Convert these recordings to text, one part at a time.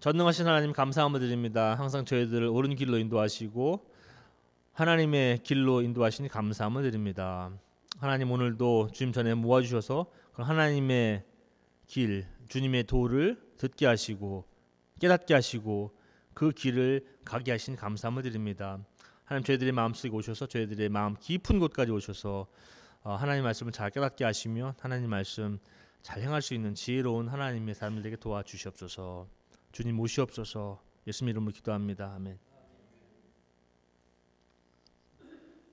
전능하신 하나님 감사함을 드립니다. 항상 저희들을 옳은 길로 인도하시고 하나님의 길로 인도하시니 감사함을 드립니다. 하나님 오늘도 주님 전에 모아주셔서 그 하나님의 길, 주님의 도를 듣게 하시고 깨닫게 하시고 그 길을 가게 하시니 감사함을 드립니다. 하나님 저희들의 마음속에 오셔서 저희들의 마음 깊은 곳까지 오셔서 하나님 말씀을 잘 깨닫게 하시며 하나님 말씀 잘 행할 수 있는 지혜로운 하나님의 삶들에게 도와주시옵소서. 주님 모시옵소서. 예수님 이름으로 기도합니다. 아멘.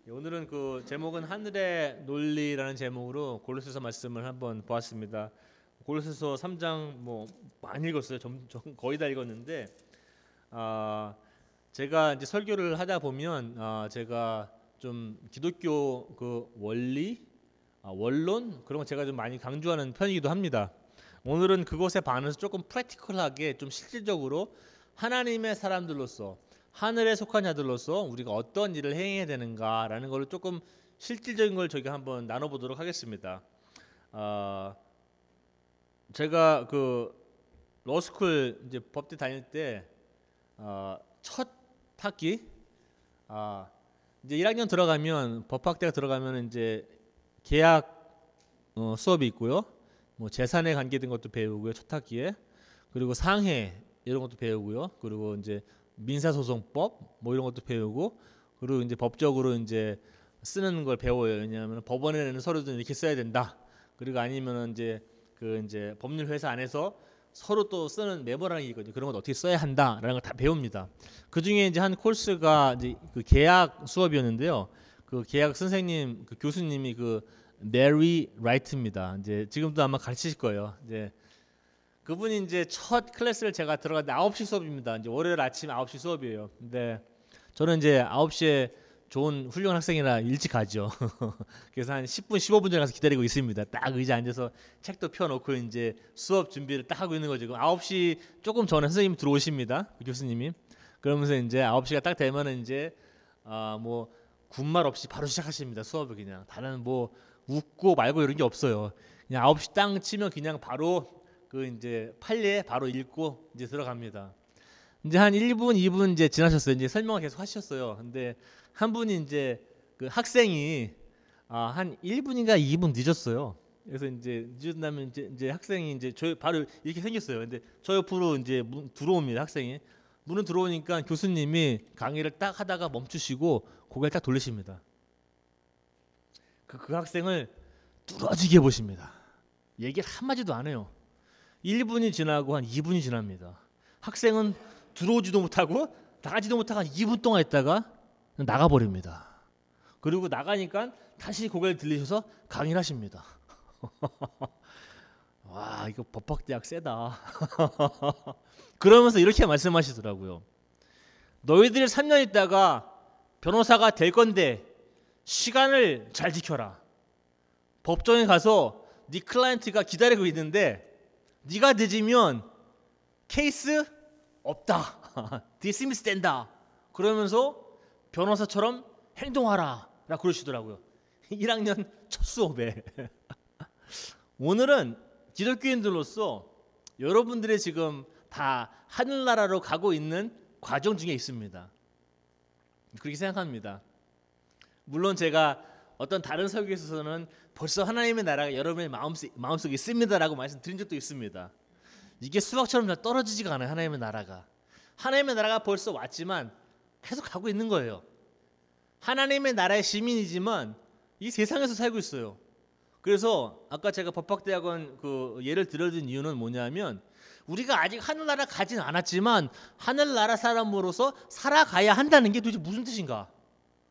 오늘은 그 제목은 하늘의 논리라는 제목으로 골로새서 말씀을 한번 보았습니다. 골로새서 3장 뭐 많이 읽었어요. 거의 다 읽었는데 제가 이제 설교를 하다 보면 제가 좀 기독교 그 원리, 원론 그런 거 제가 좀 많이 강조하는 편이기도 합니다. 오늘은 그것에 반해서 조금 프랙티컬하게 좀 실질적으로 하나님의 사람들로서 하늘에 속한 자들로서 우리가 어떤 일을 행해야 되는가라는 걸 조금 실질적인 걸 저희가 한번 나눠보도록 하겠습니다. 제가 그 로스쿨 이제 법대 다닐 때 첫 학기 이제 1학년 들어가면 법학대가 들어가면 이제 계약 수업이 있고요. 뭐 재산에 관계된 것도 배우고요. 첫 학기에. 그리고 상해 이런 것도 배우고요. 그리고 이제 민사소송법 뭐 이런 것도 배우고 그리고 이제 법적으로 이제 쓰는 걸 배워요. 왜냐하면 법원에 내는 서류도 이렇게 써야 된다. 그리고 아니면 이제 그 이제 법률 회사 안에서 서로 또 쓰는 메모라는 게 있거든요. 그런 걸 어떻게 써야 한다라는 걸 다 배웁니다. 그 중에 이제 한 코र्स가 이제 그 계약 수업이었는데요. 그 계약 선생님, 그 교수님이 그 메리 라이트입니다. 이제 지금도 아마 가르치실 거예요. 이제 그분이 이제 첫 클래스를 제가 들어갔는데 9시 수업입니다. 이제 월요일 아침 9시 수업이에요. 근데 저는 이제 9시에 좋은 훌륭한 학생이라 일찍 가죠. 그래서 한 10분, 15분 전에 가서 기다리고 있습니다. 딱 의자 앉아서 책도 펴놓고 이제 수업 준비를 딱 하고 있는 거죠. 9시 조금 전에 선생님이 들어오십니다. 그 교수님이. 그러면서 이제 9시가 딱 되면은 이제 뭐 군말 없이 바로 시작하십니다. 수업을 그냥. 다른 뭐 웃고 말고 이런 게 없어요. 그냥 9시 땅 치면 그냥 바로 그 이제 판례 바로 읽고 이제 들어갑니다. 이제 한 1분, 2분 이제 지나셨어요. 이제 설명을 계속 하셨어요. 근데 한 분이 이제 그 학생이 한 1분인가 2분 늦었어요. 그래서 이제 늦었다면 이제 학생이 이제 저 바로 이렇게 생겼어요. 근데 저 옆으로 이제 들어옵니다. 학생이 문은 들어오니까 교수님이 강의를 딱 하다가 멈추시고 고개를 딱 돌리십니다. 그 학생을 뚫어지게 보십니다. 얘기를 한마디도 안 해요. 1분이 지나고 한 2분이 지납니다. 학생은 들어오지도 못하고 나가지도 못하고 한 2분 동안 있다가 나가버립니다. 그리고 나가니까 다시 고개를 들리셔서 강의를 하십니다. 와, 이거 법학대학 세다. 그러면서 이렇게 말씀하시더라고요. 너희들이 3년 있다가 변호사가 될 건데 시간을 잘 지켜라. 법정에 가서 네 클라이언트가 기다리고 있는데 네가 늦으면 케이스 없다. 디스미스 된다. 그러면서 변호사처럼 행동하라 라고 그러시더라고요. 1학년 첫 수업에. 오늘은 기독교인들로서 여러분들이 지금 다 하늘나라로 가고 있는 과정 중에 있습니다. 그렇게 생각합니다. 물론 제가 어떤 다른 설교에서는 벌써 하나님의 나라가 여러분의 마음속에 있습니다라고 말씀드린 적도 있습니다. 이게 수박처럼 다 떨어지지가 않아요. 하나님의 나라가. 하나님의 나라가 벌써 왔지만 계속 가고 있는 거예요. 하나님의 나라의 시민이지만 이 세상에서 살고 있어요. 그래서 아까 제가 법학대학원 그 예를 들어준 이유는 뭐냐면 우리가 아직 하늘나라 가진 않았지만 하늘나라 사람으로서 살아가야 한다는 게 도대체 무슨 뜻인가?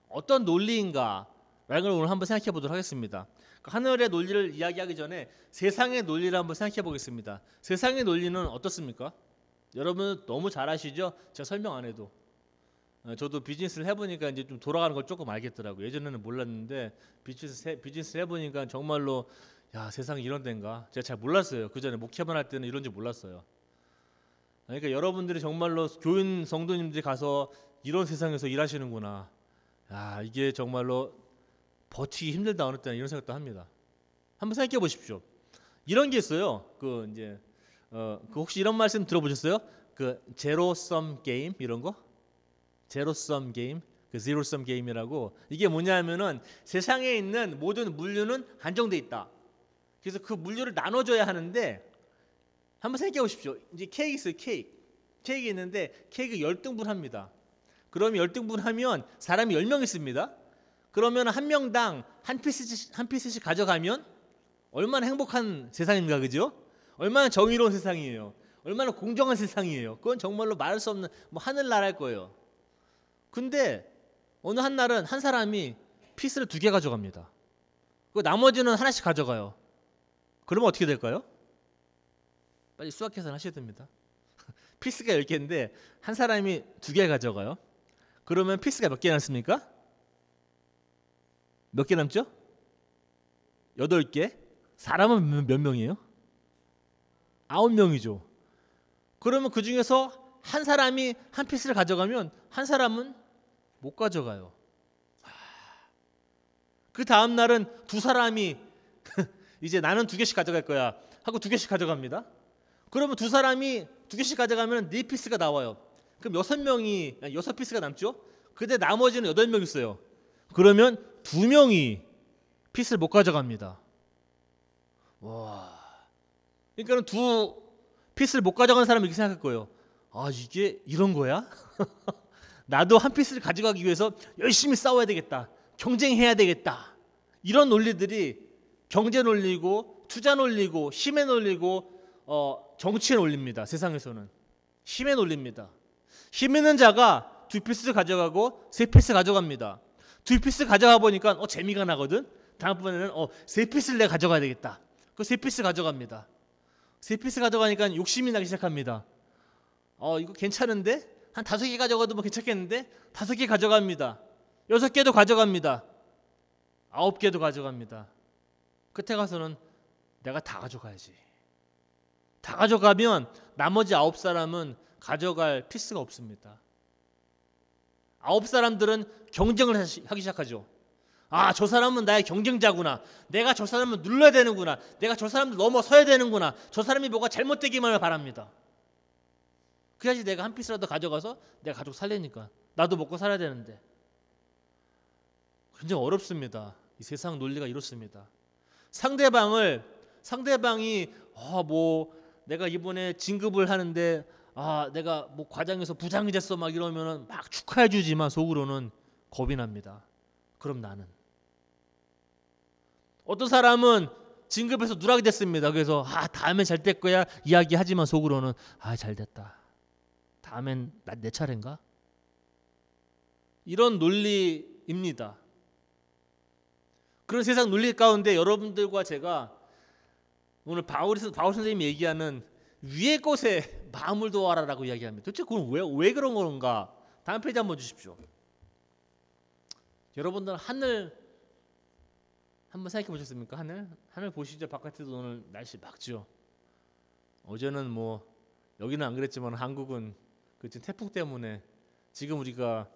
어떤 논리인가? 라는 걸 오늘 한번 생각해 보도록 하겠습니다. 하늘의 논리를 이야기하기 전에 세상의 논리를 한번 생각해 보겠습니다. 세상의 논리는 어떻습니까? 여러분 너무 잘 아시죠? 제가 설명 안 해도. 저도 비즈니스를 해보니까 이제 좀 돌아가는 걸 조금 알겠더라고요. 예전에는 몰랐는데 비즈니스 해보니까 정말로 야 세상이 이런 데인가? 제가 잘 몰랐어요. 그 전에 목회만 할 때는 이런 줄 몰랐어요. 그러니까 여러분들이 정말로 교인 성도님들이 가서 이런 세상에서 일하시는구나. 야 이게 정말로 버티기 힘들다 어느 때는 이런 생각도 합니다. 한번 생각해 보십시오. 이런 게 있어요. 그 이제 그 혹시 이런 말씀 들어보셨어요? 그 제로섬 게임 이런 거, 제로섬 게임, 그 제로섬 게임이라고. 이게 뭐냐면은 세상에 있는 모든 물류는 한정돼 있다. 그래서 그 물류를 나눠줘야 하는데, 한번 생각해 보십시오. 이제 케이크 있어요. 케이크 있는데 케이크 10등분 합니다. 그러면 10등분 하면 사람이 10명 있습니다. 그러면 한 명당 한 피스씩 가져가면 얼마나 행복한 세상입니까? 그죠? 얼마나 정의로운 세상이에요. 얼마나 공정한 세상이에요. 그건 정말로 말할 수 없는 뭐 하늘나라일 거예요. 근데 어느 한 날은 한 사람이 피스를 2개 가져갑니다. 그 나머지는 하나씩 가져가요. 그러면 어떻게 될까요? 빨리 수학 계산 하셔야 됩니다. 피스가 10개인데 한 사람이 2개 가져가요. 그러면 피스가 몇 개 남습니까? 몇 개 남죠? 8개. 사람은 몇 명이에요? 9명이죠. 그러면 그 중에서 한 사람이 한 피스를 가져가면 한 사람은 못 가져가요. 그 다음 날은 두 사람이 이제 나는 2개씩 가져갈 거야 하고 2개씩 가져갑니다. 그러면 두 사람이 2개씩 가져가면 4피스가 나와요. 그럼 6피스가 남죠. 근데 나머지는 8명 있어요. 그러면 2명이 피스를 못 가져갑니다. 와. 그러니까는 2피스를 못 가져간 사람이 이렇게 생각할 거예요. 아, 이게 이런 거야? 나도 한 피스를 가져가기 위해서 열심히 싸워야 되겠다. 경쟁해야 되겠다. 이런 논리들이 경제 논리고 투자 논리고 힘의 논리고 정치의 논리입니다. 세상에서는 힘의 논리입니다. 힘 있는 자가 2피스 가져가고 3피스 가져갑니다. 2피스 가져가 보니까 재미가 나거든. 다음번에는 3피스를 내가 가져가야 되겠다. 그 3피스 가져갑니다. 3피스 가져가니까 욕심이 나기 시작합니다. 이거 괜찮은데? 한 5개 가져가도 뭐 괜찮겠는데? 5개 가져갑니다. 6개도 가져갑니다. 9개도 가져갑니다. 끝에 가서는 내가 다 가져가야지. 다 가져가면 나머지 9사람은 가져갈 피스가 없습니다. 9사람들은 경쟁을 하기 시작하죠. 아, 저 사람은 나의 경쟁자구나. 내가 저 사람을 눌러야 되는구나. 내가 저 사람을 넘어서야 되는구나. 저 사람이 뭐가 잘못되기만을 바랍니다. 그래야지 내가 한 피스라도 가져가서 내가 가족 살리니까. 나도 먹고 살아야 되는데. 굉장히 어렵습니다. 이 세상 논리가 이렇습니다. 상대방이 내가 이번에 진급을 하는데 내가 뭐 과장에서 부장이 됐어 막 이러면은 막 축하해 주지만 속으로는 겁이 납니다. 그럼 나는 어떤 사람은 진급해서 누락이 됐습니다. 그래서 다음엔 잘 될 거야 이야기하지만 속으로는 잘 됐다. 다음엔 내 차례인가? 이런 논리입니다. 그런 세상 논리 가운데 여러분들과 제가 오늘 바울 선생님이 얘기하는 위의 것에 마음을 도와라라고 이야기합니다. 도대체 그건 왜 그런 건가? 다음 페이지 한번 주십시오. 여러분들 하늘 한번 생각해 보셨습니까? 하늘 보시죠. 바깥에도 오늘 날씨 맑죠. 어제는 뭐 여기는 안 그랬지만 한국은 그 태풍 때문에 지금 우리가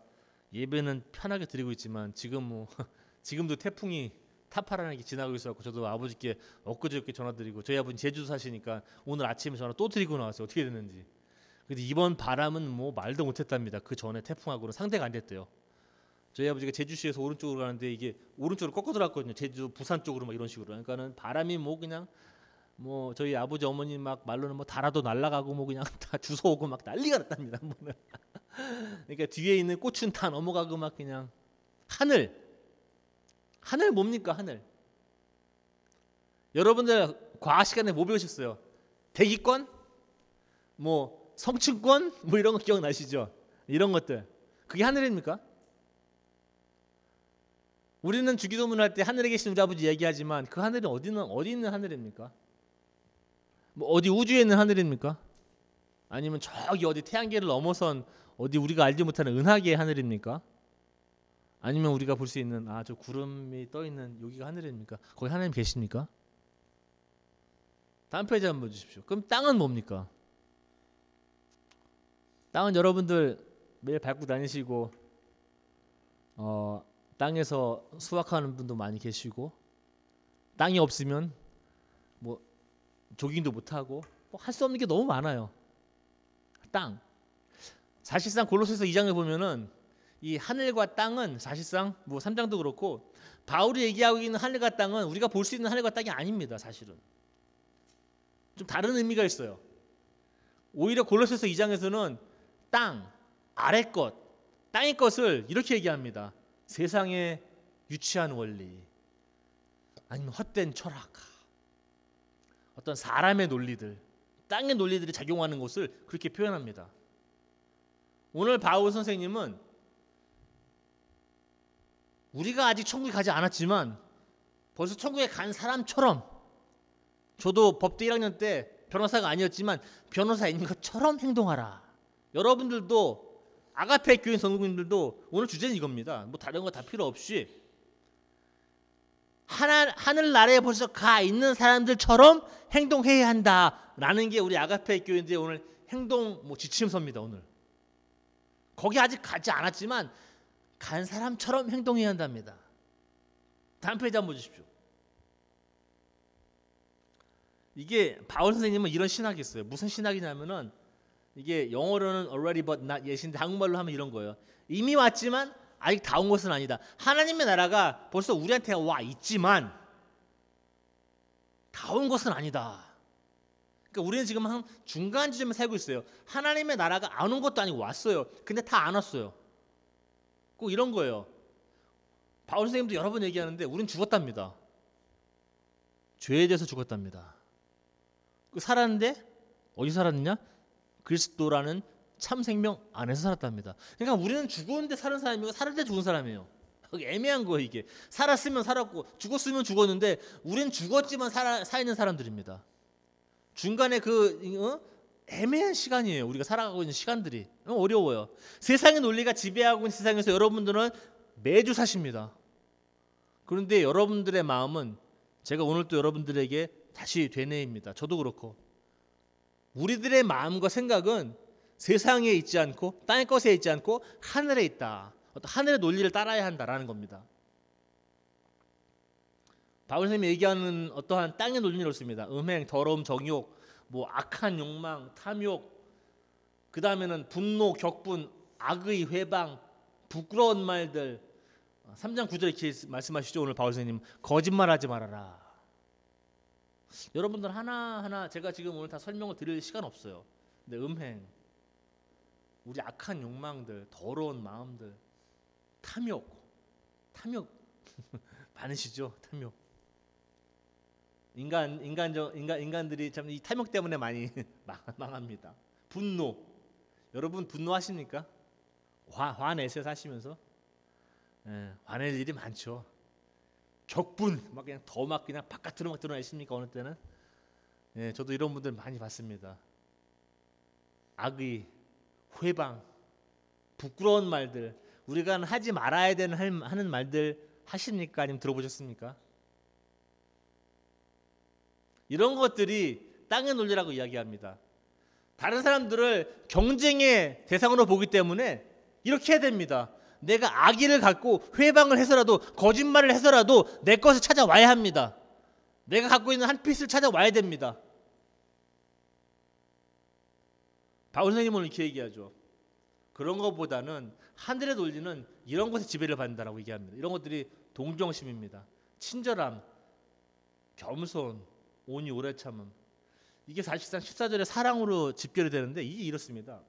예배는 편하게 드리고 있지만 지금도 태풍이 타파라는 게 지나고 있어서 저도 아버지께 엊그저께 전화드리고 저희 아버지 제주도 사시니까 오늘 아침에 전화 또 드리고 나왔어요. 어떻게 됐는지. 근데 이번 바람은 뭐 말도 못했답니다. 그 전에 태풍하고는 상대가 안 됐대요. 저희 아버지가 제주시에서 오른쪽으로 가는데 이게 오른쪽으로 꺾어 들어갔거든요. 제주 부산 쪽으로 막 이런 식으로. 그러니까는 바람이 그냥 저희 아버지 어머니 막 말로는 달아도 날아가고 그냥 다 주워오고 막 난리가 났답니다. 그러니까 뒤에 있는 꽃은 다 넘어가고 막 그냥 하늘 뭡니까? 하늘. 여러분들 과학 시간에 뭐 배우셨어요? 대기권? 성층권? 이런 거 기억나시죠? 이런 것들. 그게 하늘입니까? 우리는 주기도문 할 때 하늘에 계신 우리 아버지 얘기하지만 그 하늘은 어디 있는 하늘입니까? 어디 우주에 있는 하늘입니까? 아니면 저기 어디 태양계를 넘어선 어디 우리가 알지 못하는 은하계의 하늘입니까? 아니면 우리가 볼 수 있는 저 구름이 떠 있는 여기가 하늘입니까? 거기 하나님 계십니까? 다음 페이지 한번 주십시오. 그럼 땅은 뭡니까? 땅은 여러분들 매일 밟고 다니시고 땅에서 수확하는 분도 많이 계시고 땅이 없으면 조깅도 못 하고 할 수 없는 게 너무 많아요. 땅. 사실상 골로새서 2장에 보면은 이 하늘과 땅은 사실상 뭐 3장도 그렇고 바울이 얘기하고 있는 하늘과 땅은 우리가 볼 수 있는 하늘과 땅이 아닙니다. 사실은 좀 다른 의미가 있어요. 오히려 골로새서 2장에서는 땅, 아래 것, 땅의 것을 이렇게 얘기합니다. 세상의 유치한 원리, 아니면 헛된 철학, 어떤 사람의 논리들, 땅의 논리들이 작용하는 것을 그렇게 표현합니다. 오늘 바울 선생님은 우리가 아직 천국에 가지 않았지만 벌써 천국에 간 사람처럼, 저도 법대 1학년 때 변호사가 아니었지만 변호사인 것처럼 행동하라. 여러분들도 아가페 교인 성도님들도 오늘 주제는 이겁니다. 뭐 다른 거 다 필요 없이 하늘나라에 벌써 가 있는 사람들처럼 행동해야 한다라는 게 우리 아가페 교인들의 오늘 행동 지침서입니다. 오늘 거기 아직 가지 않았지만 간 사람처럼 행동해야 한답니다. 다음 페이지 한번 보십시오. 이게 바울 선생님은 이런 신학이 있어요. 무슨 신학이냐면은 이게 영어로는 already but not yet인데 한국말로 하면 이런 거예요. 이미 왔지만 아직 다 온 것은 아니다. 하나님의 나라가 벌써 우리한테 와 있지만 다 온 것은 아니다. 그러니까 우리는 지금 한 중간 지점에 살고 있어요. 하나님의 나라가 안 온 것도 아니고 왔어요. 근데 다 안 왔어요. 꼭 이런 거예요. 바울 선생님도 여러 번 얘기하는데 우리는 죽었답니다. 죄에 대해서 죽었답니다. 살았는데 어디 살았느냐? 그리스도라는 참 생명 안에서 살았답니다. 그러니까 우리는 죽었는데 사는 사람이고 살을 때 죽은 사람이에요. 애매한 거예요. 이게 살았으면 살았고 죽었으면 죽었는데 우리는 죽었지만 사 있는 사람들입니다. 중간에 애매한 시간이에요. 우리가 살아가고 있는 시간들이 어려워요. 세상의 논리가 지배하고 있는 세상에서 여러분들은 매주 사십니다. 그런데 여러분들의 마음은 제가 오늘 또 여러분들에게 다시 되뇌입니다. 저도 그렇고 우리들의 마음과 생각은 세상에 있지 않고 땅의 것에 있지 않고 하늘에 있다. 어떤 하늘의 논리를 따라야 한다라는 겁니다. 바울 선생님이 얘기하는 어떠한 땅의 논리는 그렇습니다. 음행, 더러움, 정욕, 악한 욕망, 탐욕, 그 다음에는 분노, 격분, 악의 회방, 부끄러운 말들. 3장 9절에 이렇게 말씀하시죠. 오늘 바울 선생님 거짓말하지 말아라. 여러분들 하나하나 제가 지금 오늘 다 설명을 드릴 시간 없어요. 근데 음행, 우리 악한 욕망들, 더러운 마음들, 탐욕 많으시죠? 탐욕. 인간들이 참 이 탐욕 때문에 많이 망합니다. 분노, 여러분 분노하십니까? 화내세요 사시면서? 화낼 일이 많죠. 격분, 그냥 그냥 바깥으로 드러내십니까? 어느 때는? 저도 이런 분들 많이 봤습니다. 악의, 회방, 부끄러운 말들, 우리가 하지 말아야 되는 하는 말들 하십니까? 아니면 들어보셨습니까? 이런 것들이 땅의 논리라고 이야기합니다. 다른 사람들을 경쟁의 대상으로 보기 때문에 이렇게 해야 됩니다. 내가 악의를 갖고 회방을 해서라도 거짓말을 해서라도 내 것을 찾아와야 합니다. 내가 갖고 있는 한 핏을 찾아와야 됩니다. 바울 선생님은 이렇게 얘기하죠. 그런 것보다는 하늘의 논리는 이런 것에 지배를 받는다라고 얘기합니다. 이런 것들이 동정심입니다. 친절함, 겸손, 온유, 오래 참음. 이게 사실상 14절의 사랑으로 집결이 되는데 이게 이렇습니다.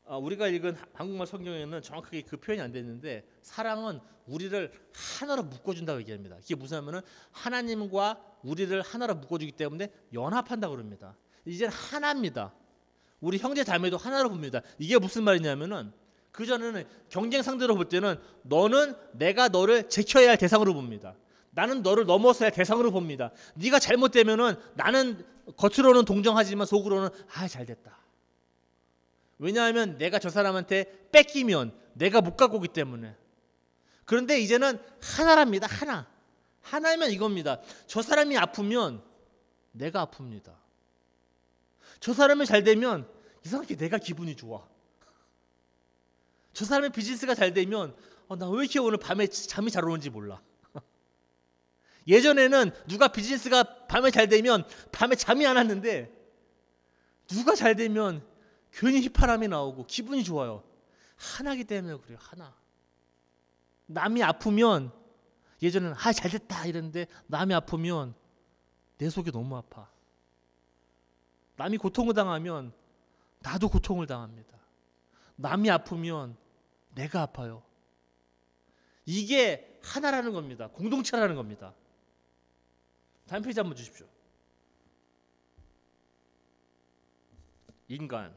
우리가 읽은 한국말 성경에는 정확하게 그 표현이 안 됐는데 사랑은 우리를 하나로 묶어준다고 얘기합니다. 이게 무슨 하면은 하나님과 우리를 하나로 묶어주기 때문에 연합한다고 그럽니다. 이제는 하나입니다. 우리 형제 자매도 하나로 봅니다. 이게 무슨 말이냐면은 그전에는 경쟁 상대로 볼 때는 너는 내가 너를 지켜야 할 대상으로 봅니다. 나는 너를 넘어서야 할 대상으로 봅니다. 네가 잘못되면은 나는 겉으로는 동정하지만 속으로는 잘됐다. 왜냐하면 내가 저 사람한테 뺏기면 내가 못 갖고 오기 때문에. 그런데 이제는 하나랍니다. 하나면 이겁니다. 저 사람이 아프면 내가 아픕니다. 저 사람이 잘 되면 이상하게 내가 기분이 좋아. 저 사람의 비즈니스가 잘 되면 나 왜 이렇게 오늘 밤에 잠이 잘 오는지 몰라. 예전에는 누가 비즈니스가 밤에 잘 되면 밤에 잠이 안 왔는데 누가 잘 되면 괜히 휘파람이 나오고 기분이 좋아요. 하나기 때문에 그래요. 하나. 남이 아프면 예전에는 잘됐다 이랬는데 남이 아프면 내 속이 너무 아파. 남이 고통을 당하면 나도 고통을 당합니다. 남이 아프면 내가 아파요. 이게 하나라는 겁니다. 공동체라는 겁니다. 다음 페이지 한번 주십시오. 인간.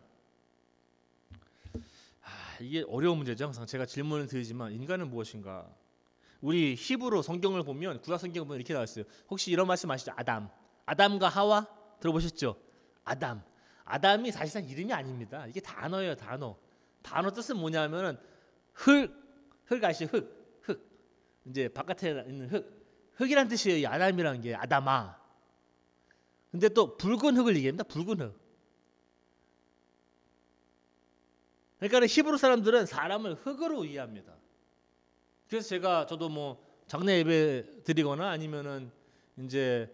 이게 어려운 문제죠. 항상 제가 질문을 드리지만 인간은 무엇인가? 우리 히브리 성경을 보면 구약 성경을 보면 이렇게 나와 있어요. 혹시 이런 말씀 아시죠? 아담과 하와 들어보셨죠? 아담이 사실상 이름이 아닙니다. 이게 단어예요. 단어 뜻은 뭐냐면은 흙 아시죠? 흙 이제 바깥에 있는 흙이란 뜻이에요. 이 아담이라는 게 아담아. 근데 또 붉은 흙을 얘기합니다. 붉은 흙. 그러니까 히브리 사람들은 사람을 흙으로 이해합니다. 그래서 저도 뭐 장례 예배 드리거나 아니면은 이제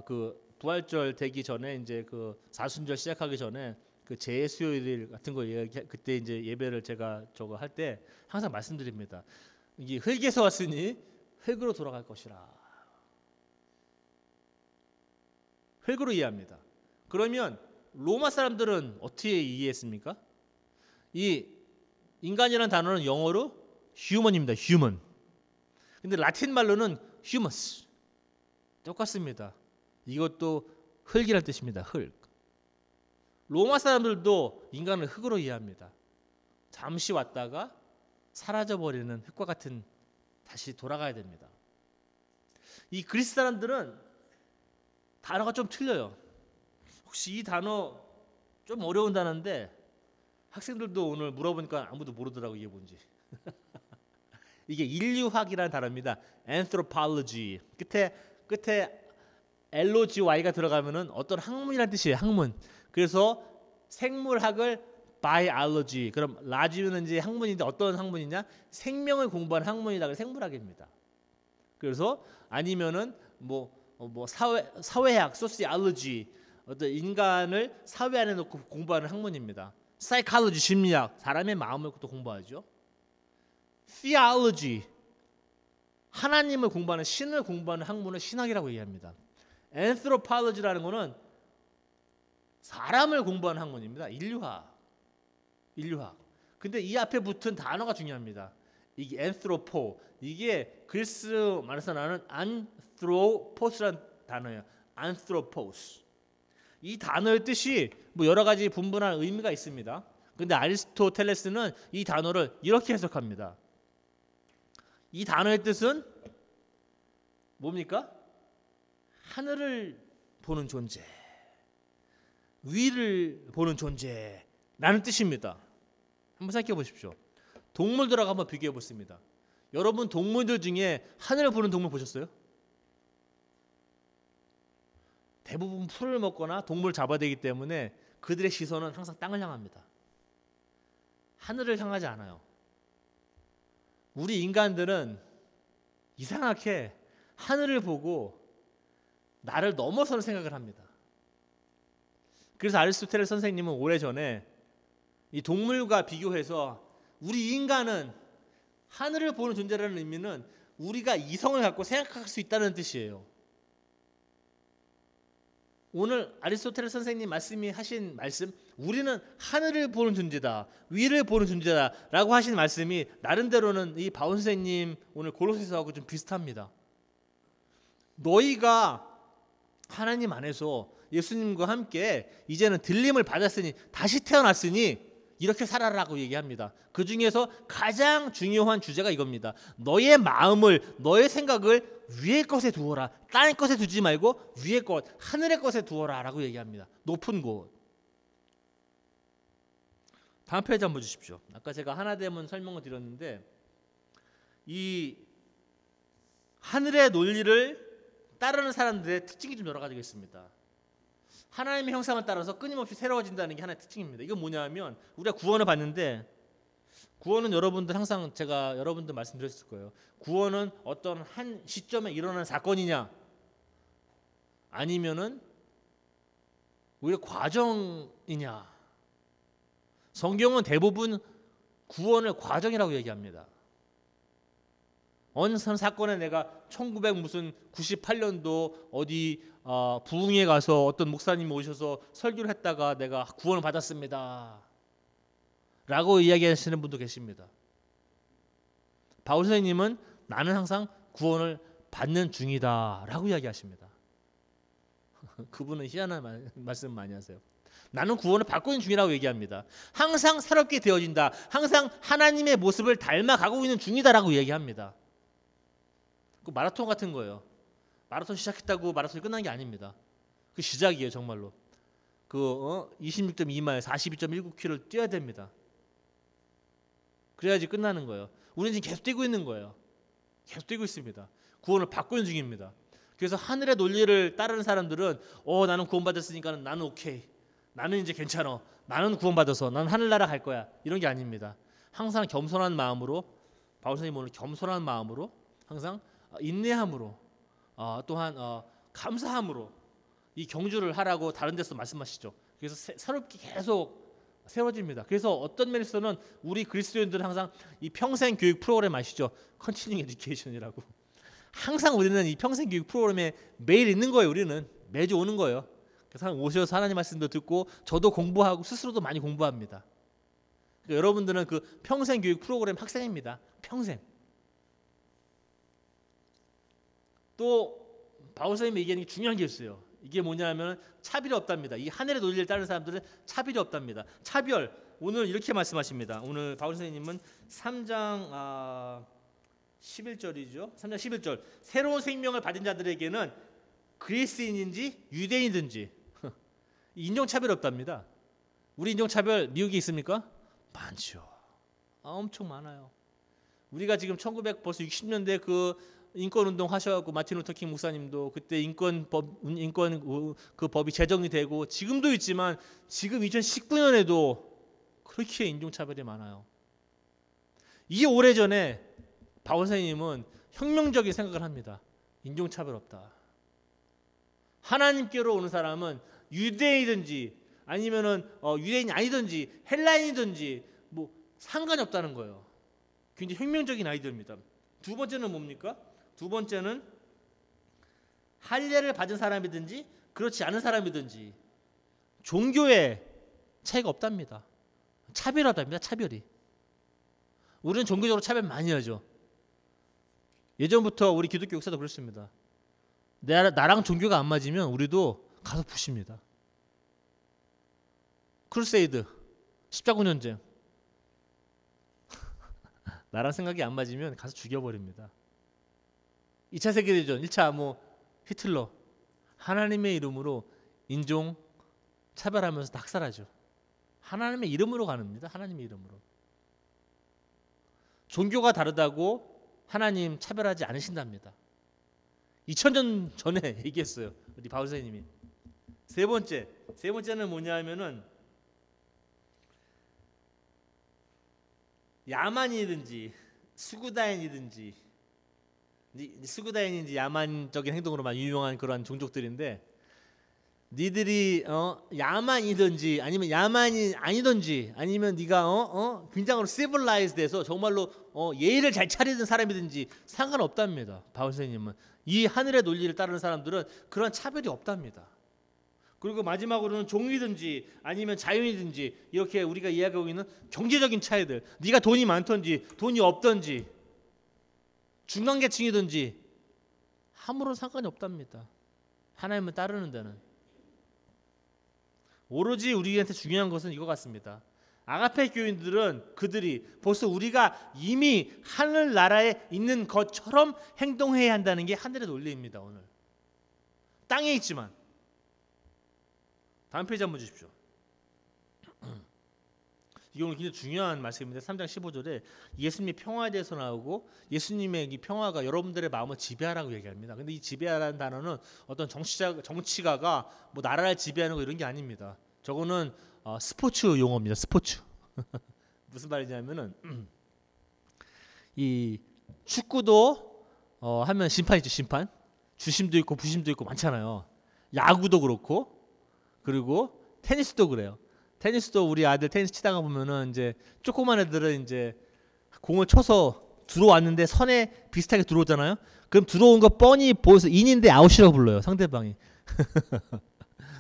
그 부활절 되기 전에 이제 그 사순절 시작하기 전에 그 재수요일 같은 거 그때 이제 예배를 제가 저거 할 때 항상 말씀드립니다. 이게 흙에서 왔으니 흙으로 돌아갈 것이라. 흙으로 이해합니다. 그러면 로마 사람들은 어떻게 이해했습니까? 이 인간이라는 단어는 영어로 human입니다. human. 근데 라틴 말로는 humus. 똑같습니다. 이것도 흙이라는 뜻입니다. 흙. 로마 사람들도 인간을 흙으로 이해합니다. 잠시 왔다가 사라져버리는 흙과 같은 다시 돌아가야 됩니다. 이 그리스 사람들은 단어가 좀 틀려요. 혹시 이 단어 좀 어려운 단어인데 학생들도 오늘 물어보니까 아무도 모르더라고 이게 뭔지. 이게 인류학이라는 단어입니다. anthropology. 끝에 LOGY가 들어가면은 어떤 학문이라는 뜻이에요. 학문. 그래서 생물학을 biology. 그럼 라지는 이제 학문인데 어떤 학문이냐? 생명을 공부하는 학문이다. 그래서 생물학입니다. 그래서 아니면은 뭐 사회학, sociology. 어떤 인간을 사회 안에 놓고 공부하는 학문입니다. psychology, 심리학. 사람의 마음을 또 공부하죠. theology. 하나님을 공부하는 신을 공부하는 학문을 신학이라고 얘기합니다. anthropology라는 거는 사람을 공부하는 학문입니다. 인류학. 근데 이 앞에 붙은 단어가 중요합니다. 이게 anthropo. 이게 그리스 말에서 나는 anthropos라는 단어예요. anthropos. 이 단어의 뜻이 뭐 여러 가지 분분한 의미가 있습니다. 근데 아리스토텔레스는 이 단어를 이렇게 해석합니다. 이 단어의 뜻은 뭡니까? 하늘을 보는 존재, 위를 보는 존재라는 뜻입니다. 한번 생각해 보십시오. 동물들하고 한번 비교해 보겠습니다. 여러분 동물들 중에 하늘을 보는 동물 보셨어요? 대부분 풀을 먹거나 동물을 잡아야 되기 때문에 그들의 시선은 항상 땅을 향합니다. 하늘을 향하지 않아요. 우리 인간들은 이상하게 하늘을 보고 나를 넘어서는 생각을 합니다. 그래서 아리스토텔레스 선생님은 오래전에 이 동물과 비교해서 우리 인간은 하늘을 보는 존재라는 의미는 우리가 이성을 갖고 생각할 수 있다는 뜻이에요. 오늘 아리스토텔레스 선생님 말씀이 하신 말씀, 우리는 하늘을 보는 존재다, 위를 보는 존재다 라고 하신 말씀이 나름대로는 이 바울 선생님 오늘 골로새서하고 좀 비슷합니다. 너희가 하나님 안에서 예수님과 함께 이제는 들림을 받았으니 다시 태어났으니 이렇게 살아라고 얘기합니다. 그 중에서 가장 중요한 주제가 이겁니다. 너의 마음을, 너의 생각을 위의 것에 두어라. 땅의 것에 두지 말고 위의 것, 하늘의 것에 두어라 라고 얘기합니다. 높은 곳. 다음 페이지 한번 주십시오. 아까 제가 하나대문 설명을 드렸는데 이 하늘의 논리를 따르는 사람들의 특징이 좀 여러 가지가 있습니다. 하나님의 형상을 따라서 끊임없이 새로워진다는 게 하나의 특징입니다. 이건 뭐냐면 우리가 구원을 받는데, 구원은 여러분들 항상 제가 여러분들 말씀드렸을 거예요. 구원은 어떤 한 시점에 일어나는 사건이냐 아니면은 오히려 과정이냐. 성경은 대부분 구원을 과정이라고 얘기합니다. 어느 사건에 내가 1998년도 어디 부흥에 가서 어떤 목사님이 오셔서 설교를 했다가 내가 구원을 받았습니다 라고 이야기하시는 분도 계십니다. 바울 선생님은 나는 항상 구원을 받는 중이다 라고 이야기하십니다. 그분은 희한한 말씀 많이 하세요. 나는 구원을 받고 있는 중이라고 얘기합니다. 항상 새롭게 되어진다. 항상 하나님의 모습을 닮아가고 있는 중이다라고 얘기합니다. 그 마라톤 같은 거예요. 마라톤 시작했다고 마라톤이 끝난 게 아닙니다. 그 시작이에요, 정말로. 26.2마일 42.19km를 뛰어야 됩니다. 그래야지 끝나는 거예요. 우리는 지금 계속 뛰고 있는 거예요. 계속 뛰고 있습니다. 구원을 받고 있는 중입니다. 그래서 하늘의 논리를 따르는 사람들은 나는 구원받았으니까 나는 오케이. 나는 이제 괜찮아. 나는 구원받아서 나는 하늘나라 갈 거야. 이런 게 아닙니다. 항상 겸손한 마음으로, 바울 선생님 오늘 겸손한 마음으로, 항상 인내함으로, 또한 감사함으로 이 경주를 하라고 다른 데서 말씀하시죠. 그래서 새롭게 계속 세워집니다. 그래서 어떤 면에서는 우리 그리스도인들은 항상 이 평생 교육 프로그램 아시죠? 컨티닝 에듀케이션이라고. 항상 우리는 이 평생 교육 프로그램에 매일 있는 거예요. 우리는 매주 오는 거예요. 그래서 오셔서 하나님 말씀도 듣고 저도 공부하고 스스로도 많이 공부합니다. 그러니까 여러분들은 그 평생 교육 프로그램 학생입니다. 평생. 또 바울 선생님이 얘기하는 게 중요한 게 있어요. 이게 뭐냐면 차별이 없답니다. 이 하늘의 논리를 따르는 사람들은 차별이 없답니다. 차별. 오늘 이렇게 말씀하십니다. 오늘 바울 선생님은 3장 11절이죠. 3장 11절. 새로운 생명을 받은 자들에게는 그리스인인지 유대인이든지 인종차별이 없답니다. 우리 인종차별 미국에 있습니까? 많죠. 엄청 많아요. 우리가 지금 벌써 60년대 그 인권운동 하셔갖고 마틴 루터 킹 목사님도 그때 인권 그 법이 제정이 되고 지금도 있지만 지금 2019년에도 그렇게 인종차별이 많아요. 이게 오래전에 바울 선생님은 혁명적인 생각을 합니다. 인종차별 없다. 하나님께로 오는 사람은 유대인이든지 아니면은 유대인이 아니든지 헬라인이든지 뭐 상관이 없다는 거예요. 굉장히 혁명적인 아이디어입니다. 두 번째는 뭡니까? 두 번째는 할례를 받은 사람이든지 그렇지 않은 사람이든지 종교에 차이가 없답니다. 차별이 없답니다. 차별이. 우리는 종교적으로 차별 많이 하죠. 예전부터 우리 기독교 역사도 그렇습니다. 나랑 종교가 안 맞으면 우리도 가서 부십니다. 크루세이드, 십자군전쟁. 나랑 생각이 안 맞으면 가서 죽여버립니다. 2차 세계대전, 1차 히틀러. 하나님의 이름으로 인종 차별하면서 낙살하죠. 하나님의 이름으로 가는입니다. 하나님의 이름으로. 종교가 다르다고 하나님 차별하지 않으신답니다. 2000년 전에 얘기했어요. 우리 바울 선생님이. 세 번째는 뭐냐면은 야만이든지 수구다인이든지 수구다인인지 야만적인 행동으로만 유명한 그런 종족들인데 니들이 야만이든지 아니면 야만이 아니든지 아니면 네가 굉장히 시빌라이즈돼서 정말로 예의를 잘 차리는 사람이든지 상관없답니다. 바울 선생님은 이 하늘의 논리를 따르는 사람들은 그런 차별이 없답니다. 그리고 마지막으로는 종이든지 아니면 자유인이든지 이렇게 우리가 이야기하고 있는 경제적인 차이들, 네가 돈이 많든지 돈이 없든지 중간계층이든지 아무런 상관이 없답니다. 하나님을 따르는 데는. 오로지 우리한테 중요한 것은 이거 같습니다. 아가페 교인들은 그들이 벌써 우리가 이미 하늘나라에 있는 것처럼 행동해야 한다는 게 하늘의 논리입니다. 오늘 땅에 있지만. 다음 페이지 한번 주십시오. 이게 오늘 굉장히 중요한 말씀입니다. 3장 15절에 예수님의 평화에 대해서 나오고 예수님의 이 평화가 여러분들의 마음을 지배하라고 얘기합니다. 근데 이 지배하라는 단어는 어떤 정치가가 뭐 나라를 지배하는 거 이런 게 아닙니다. 저거는 스포츠 용어입니다. 스포츠. 무슨 말이냐면은 이 축구도 하면 심판이죠. 심판. 주심도 있고 부심도 있고 많잖아요. 야구도 그렇고 그리고 테니스도 그래요. 테니스도 우리 아들 테니스 치다가 보면은 이제 조그만 애들은 이제 공을 쳐서 들어왔는데 선에 비슷하게 들어오잖아요. 그럼 들어온 거 뻔히 보여서 인인데 아웃이라고 불러요, 상대방이.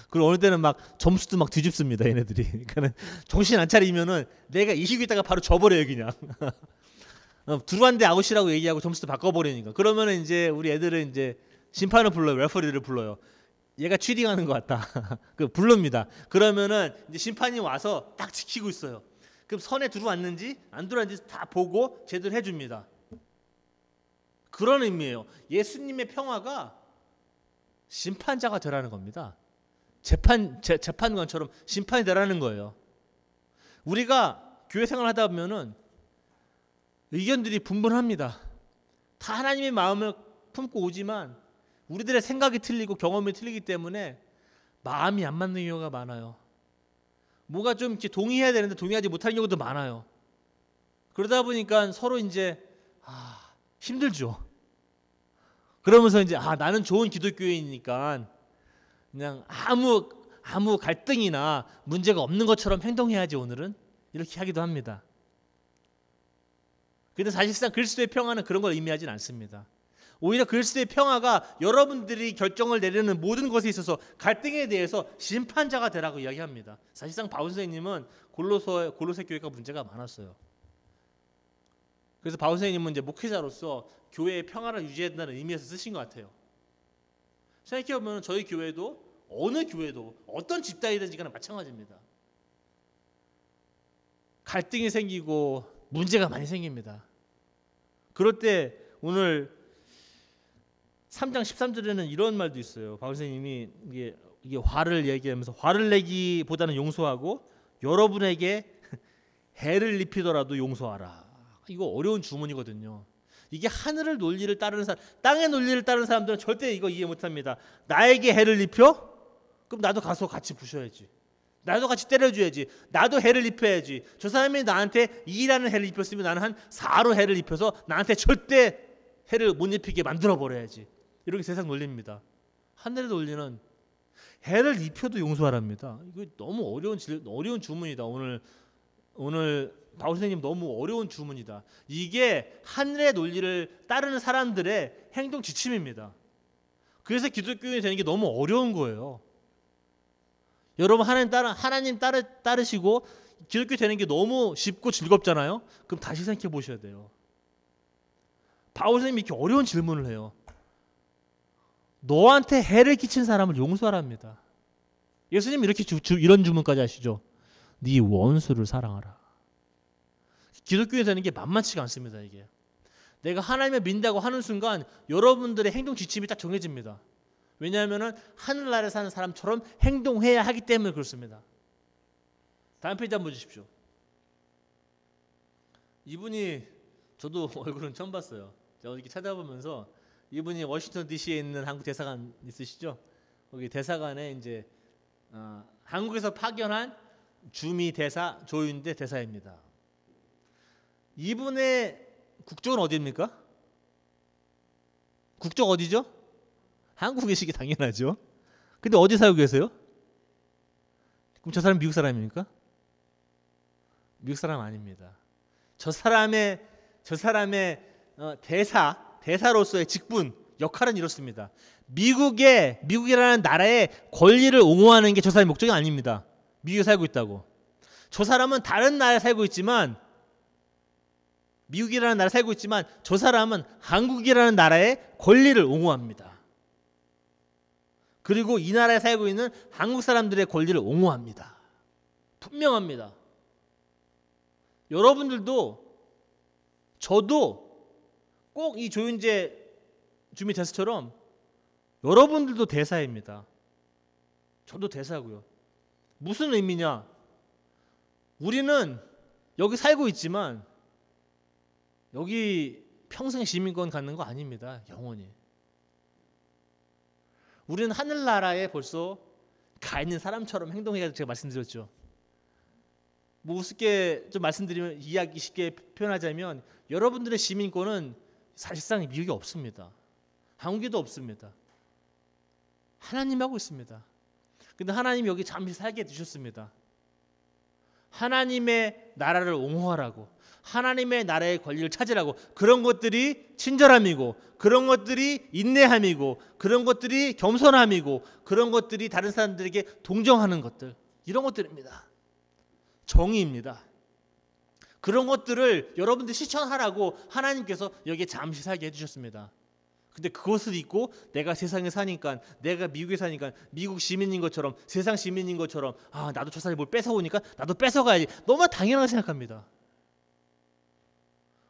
그리고 어느 때는 막 점수도 막 뒤집습니다, 얘네들이. 그러니까는 정신 안 차리면은 내가 이기고 있다가 바로 져버려요, 그냥. 들어왔는데 아웃이라고 얘기하고 점수도 바꿔버리니까. 그러면은 이제 우리 애들은 이제 심판을 불러요, 레퍼리를 불러요. 얘가 취딩하는 것 같다. 그 부릅니다. 그러면은 이제 심판이 와서 딱 지키고 있어요. 그럼 선에 들어왔는지 안 들어왔는지 다 보고 제대로 해줍니다. 그런 의미예요. 예수님의 평화가 심판자가 되라는 겁니다. 재판관처럼 심판이 되라는 거예요. 우리가 교회 생활하다 보면은 의견들이 분분합니다. 다 하나님의 마음을 품고 오지만 우리들의 생각이 틀리고 경험이 틀리기 때문에 마음이 안 맞는 경우가 많아요. 뭐가 좀 이렇게 동의해야 되는데 동의하지 못하는 경우도 많아요. 그러다 보니까 서로 이제 힘들죠. 그러면서 이제 나는 좋은 기독교인이니까 그냥 아무 갈등이나 문제가 없는 것처럼 행동해야지 오늘은 이렇게 하기도 합니다. 그런데 사실상 그리스도의 평화는 그런 걸 의미하진 않습니다. 오히려 그리스도의 평화가 여러분들이 결정을 내리는 모든 것에 있어서 갈등에 대해서 심판자가 되라고 이야기합니다. 사실상 바울 선생님은 골로새 교회가 문제가 많았어요. 그래서 바울 선생님은 이제 목회자로서 교회의 평화를 유지해야 된다는 의미에서 쓰신 것 같아요. 생각해보면 저희 교회도 어느 교회도 어떤 집단이든지 간에 마찬가지입니다. 갈등이 생기고 문제가 많이 생깁니다. 그럴 때 오늘 3장 13절에는 이런 말도 있어요. 바울 선생님이 이게 화를 얘기하면서 화를 내기보다는 용서하고 여러분에게 해를 입히더라도 용서하라. 이거 어려운 주문이거든요. 이게 하늘의 논리를 따르는 사람, 땅의 논리를 따르는 사람들은 절대 이거 이해 못합니다. 나에게 해를 입혀? 그럼 나도 가서 같이 부셔야지. 나도 같이 때려줘야지. 나도 해를 입혀야지. 저 사람이 나한테 2라는 해를 입혔으면 나는 한 4로 해를 입혀서 나한테 절대 해를 못 입히게 만들어버려야지. 이렇게 세상 논리입니다. 하늘의 논리는 해를 입혀도 용서하랍니다. 이거 너무 어려운 주문이다. 오늘 바울 선생님 너무 어려운 주문이다. 이게 하늘의 논리를 따르는 사람들의 행동 지침입니다. 그래서 기독교인이 되는 게 너무 어려운 거예요. 여러분 하나님 따르시고 기독교 되는 게 너무 쉽고 즐겁잖아요. 그럼 다시 생각해 보셔야 돼요. 바울 선생님이 이렇게 어려운 질문을 해요. 너한테 해를 끼친 사람을 용서하랍니다. 예수님 이렇게 이런 주문까지 하시죠. 네 원수를 사랑하라. 기독교에 되는 게 만만치가 않습니다. 이게 내가 하나님을 믿는다고 하는 순간 여러분들의 행동 지침이 딱 정해집니다. 왜냐하면 하늘나라에 사는 사람처럼 행동해야 하기 때문에 그렇습니다. 다음 페이지 한번 주십시오. 이분이 저도 얼굴은 처음 봤어요. 제가 이렇게 찾아보면서 이분이 워싱턴 DC에 있는 한국 대사관 있으시죠? 거기 대사관에 이제 한국에서 파견한 주미 대사 조윤대 대사입니다. 이분의 국적은 어디입니까? 국적 어디죠? 한국이시기 당연하죠. 근데 어디 살고 계세요? 그럼 저 사람 미국 사람입니까? 미국 사람 아닙니다. 저 사람의 대사로서의 직분 역할은 이렇습니다. 미국이라는 나라의 권리를 옹호하는 게 저 사람의 목적이 아닙니다. 미국에 살고 있다고. 저 사람은 다른 나라에 살고 있지만 미국이라는 나라에 살고 있지만 저 사람은 한국이라는 나라의 권리를 옹호합니다. 그리고 이 나라에 살고 있는 한국 사람들의 권리를 옹호합니다. 분명합니다. 여러분들도 저도 꼭 이 조윤재 주미 대사처럼 여러분들도 대사입니다. 저도 대사고요. 무슨 의미냐? 우리는 여기 살고 있지만 여기 평생 시민권 갖는 거 아닙니다. 영원히. 우리는 하늘나라에 벌써 가 있는 사람처럼 행동해야 제가 말씀드렸죠. 뭐 우습게 좀 말씀드리면 이야기 쉽게 표현하자면 여러분들의 시민권은 사실상 미국에 없습니다. 한국에도 없습니다. 하나님하고 있습니다. 근데 하나님이 여기 잠시 살게 해주셨습니다. 하나님의 나라를 옹호하라고, 하나님의 나라의 권리를 찾으라고, 그런 것들이 친절함이고, 그런 것들이 인내함이고, 그런 것들이 겸손함이고, 그런 것들이 다른 사람들에게 동정하는 것들, 이런 것들입니다. 정의입니다. 그런 것들을 여러분들 실천하라고 하나님께서 여기에 잠시 살게 해주셨습니다. 근데 그것을 잊고 내가 세상에 사니까, 내가 미국에 사니까 미국 시민인 것처럼, 세상 시민인 것처럼, 나도 저 사람이 뭘 뺏어오니까 나도 뺏어가야지, 너무 당연하게 생각합니다.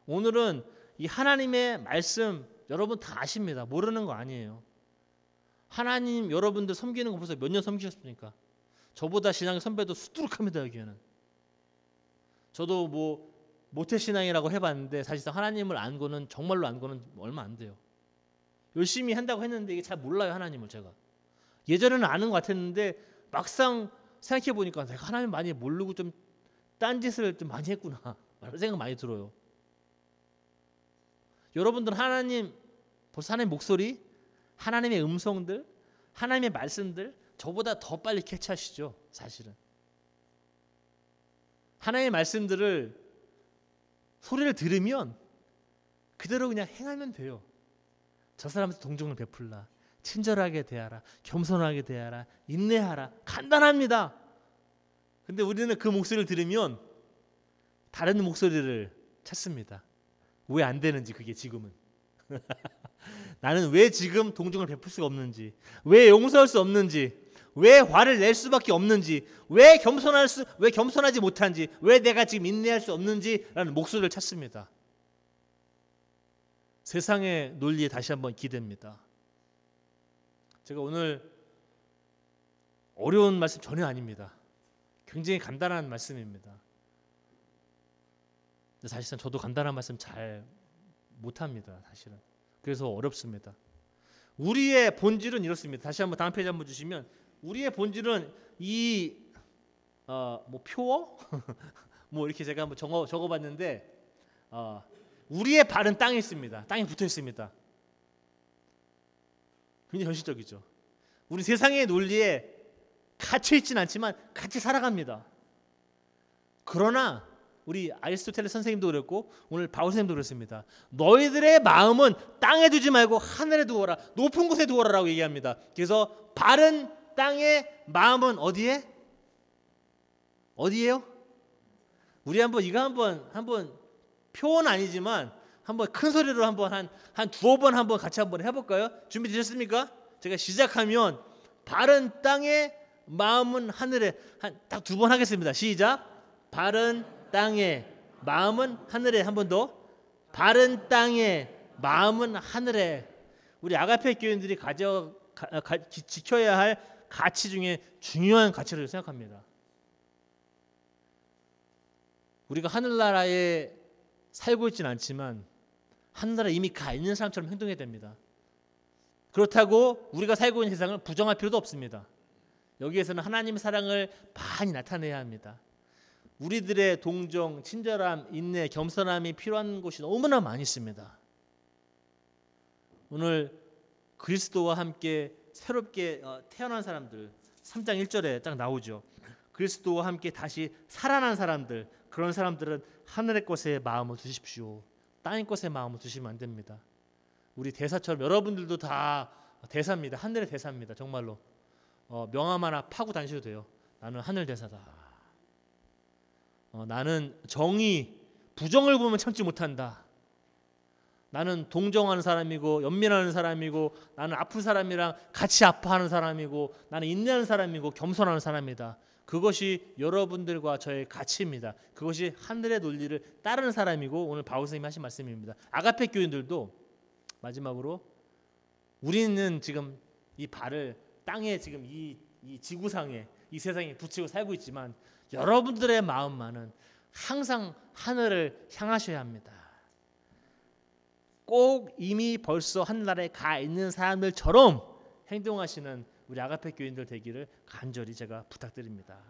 오늘은 이 하나님의 말씀 여러분 다 아십니다. 모르는 거 아니에요. 하나님 여러분들 섬기는 거 벌써 몇 년 섬기셨습니까? 저보다 신앙의 선배도 수두룩합니다. 여기에는 저도 뭐 모태신앙이라고 해봤는데 사실상 하나님을 안고는, 정말로 안고는 얼마 안 돼요. 열심히 한다고 했는데 이게 잘 몰라요. 하나님을 제가 예전에는 아는 것 같았는데 막상 생각해 보니까 내가 하나님 많이 모르고 좀 딴짓을 좀 많이 했구나 이런 생각 많이 들어요. 여러분들은 하나님, 벌써 하나님의 목소리, 하나님의 음성들, 하나님의 말씀들 저보다 더 빨리 캐치하시죠. 사실은 하나님의 말씀들을, 소리를 들으면 그대로 그냥 행하면 돼요. 저 사람한테 동정을 베풀라, 친절하게 대하라, 겸손하게 대하라, 인내하라. 간단합니다. 근데 우리는 그 목소리를 들으면 다른 목소리를 찾습니다. 왜 안 되는지, 그게 지금은. 나는 왜 지금 동정을 베풀 수가 없는지, 왜 용서할 수 없는지, 왜 화를 낼 수밖에 없는지, 왜 겸손하지 못한지, 왜 내가 지금 인내할 수 없는지라는 목소리를 찾습니다. 세상의 논리에 다시 한번 기대입니다. 제가 오늘 어려운 말씀 전혀 아닙니다. 굉장히 간단한 말씀입니다. 근데 사실상 저도 간단한 말씀 잘 못합니다. 사실은. 그래서 어렵습니다. 우리의 본질은 이렇습니다. 다시 한번 다음 페이지 한번 주시면, 우리의 본질은 이 표어 뭐 이렇게 제가 한번 적어봤는데, 우리의 발은 땅에 있습니다. 땅에 붙어 있습니다. 굉장히 현실적이죠. 우리 세상의 논리에 갇혀 있지는 않지만 같이 살아갑니다. 그러나 우리 아리스토텔레 선생님도 그랬고 오늘 바울 선생님도 그랬습니다. 너희들의 마음은 땅에 두지 말고 하늘에 두어라, 높은 곳에 두어라라고 얘기합니다. 그래서 발은 땅에, 마음은 어디에? 어디에요? 우리 이거 한번 표현은 아니지만 한번 큰 소리로 한번 한 두어 번 한번 같이 한번 해볼까요? 준비되셨습니까? 제가 시작하면 발은 땅에, 마음은 하늘에, 딱 두 번 하겠습니다. 시작. 발은 땅에, 마음은 하늘에. 한 번 더. 발은 땅에, 마음은 하늘에. 우리 아가페 교인들이 지켜야 할 가치 중에 중요한 가치를 생각합니다. 우리가 하늘나라에 살고 있지는 않지만 하늘나라에 이미 가 있는 사람처럼 행동해야 됩니다. 그렇다고 우리가 살고 있는 세상을 부정할 필요도 없습니다. 여기에서는 하나님의 사랑을 많이 나타내야 합니다. 우리들의 동정, 친절함, 인내, 겸손함이 필요한 곳이 너무나 많이 있습니다. 오늘 그리스도와 함께 새롭게 태어난 사람들, 3장 1절에 딱 나오죠. 그리스도와 함께 다시 살아난 사람들, 그런 사람들은 하늘의 것에 마음을 두십시오. 땅의 것에 마음을 두시면 안 됩니다. 우리 대사처럼 여러분들도 다 대사입니다. 하늘의 대사입니다. 정말로 명함 하나 파고 다니셔도 돼요. 나는 하늘 대사다. 나는 정의, 부정을 보면 참지 못한다. 나는 동정하는 사람이고 연민하는 사람이고, 나는 아픈 사람이랑 같이 아파하는 사람이고, 나는 인내하는 사람이고 겸손하는 사람이다. 그것이 여러분들과 저의 가치입니다. 그것이 하늘의 논리를 따르는 사람이고, 오늘 바울 선생님이 하신 말씀입니다. 아가페 교인들도 마지막으로, 우리는 지금 이 발을 땅에, 지금 이 지구상에, 이 세상에 붙이고 살고 있지만 여러분들의 마음만은 항상 하늘을 향하셔야 합니다. 꼭 이미 벌써 하늘나라에 가 있는 사람들처럼 행동하시는 우리 아가페 교인들 되기를 간절히 제가 부탁드립니다.